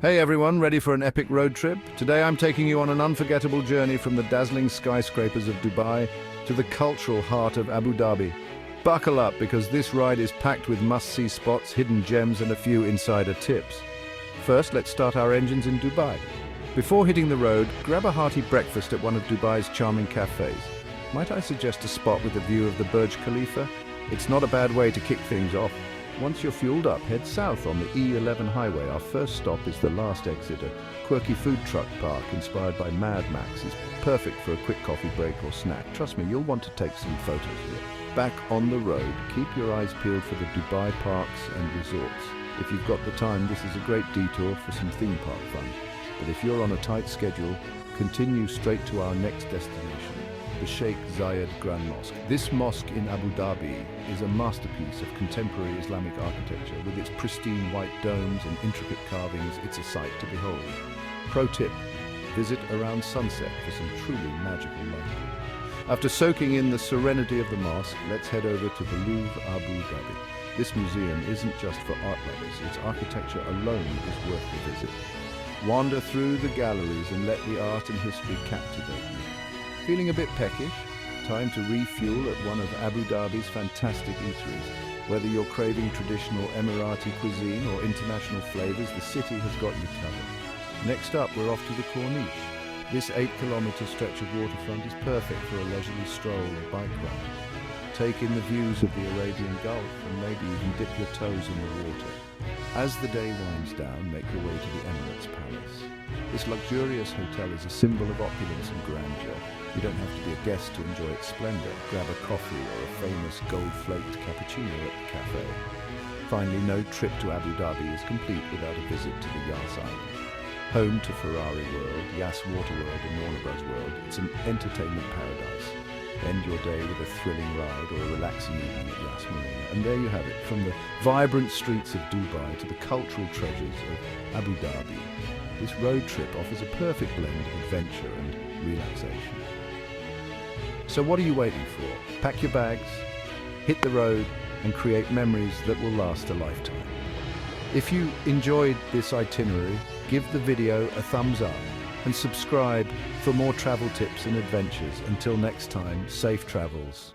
Hey everyone, ready for an epic road trip? Today I'm taking you on an unforgettable journey from the dazzling skyscrapers of Dubai to the cultural heart of Abu Dhabi. Buckle up because this ride is packed with must-see spots, hidden gems and a few insider tips. First, let's start our engines in Dubai. Before hitting the road, grab a hearty breakfast at one of Dubai's charming cafes. Might I suggest a spot with a view of the Burj Khalifa? It's not a bad way to kick things off. Once you're fueled up, head south on the E11 highway. Our first stop is the last exit, a quirky food truck park inspired by Mad Max. It's perfect for a quick coffee break or snack. Trust me, you'll want to take some photos here. Back on the road, keep your eyes peeled for the Dubai parks and resorts. If you've got the time, this is a great detour for some theme park fun. But if you're on a tight schedule, continue straight to our next destination, the Sheikh Zayed Grand Mosque. This mosque in Abu Dhabi is a masterpiece of contemporary Islamic architecture. With its pristine white domes and intricate carvings, it's a sight to behold. Pro tip, visit around sunset for some truly magical light. After soaking in the serenity of the mosque, let's head over to the Louvre Abu Dhabi. This museum isn't just for art lovers, its architecture alone is worth the visit. Wander through the galleries and let the art and history captivate you. Feeling a bit peckish? Time to refuel at one of Abu Dhabi's fantastic eateries. Whether you're craving traditional Emirati cuisine or international flavors, the city has got you covered. Next up, we're off to the Corniche. This 8-kilometer stretch of waterfront is perfect for a leisurely stroll or bike ride. Take in the views of the Arabian Gulf and maybe even dip your toes in the water. As the day winds down, make your way to the Emirates Palace. This luxurious hotel is a symbol of opulence and grandeur. You don't have to be a guest to enjoy its splendor. Grab a coffee or a famous gold-flaked cappuccino at the cafe. Finally, no trip to Abu Dhabi is complete without a visit to the Yas Island. Home to Ferrari World, Yas Waterworld and Warner Bros. World, it's an entertainment paradise. End your day with a thrilling ride or a relaxing evening at Yas Marina. And there you have it, from the vibrant streets of Dubai to the cultural treasures of Abu Dhabi. This road trip offers a perfect blend of adventure and relaxation. So what are you waiting for? Pack your bags, hit the road, and create memories that will last a lifetime. If you enjoyed this itinerary, give the video a thumbs up and subscribe for more travel tips and adventures. Until next time, safe travels.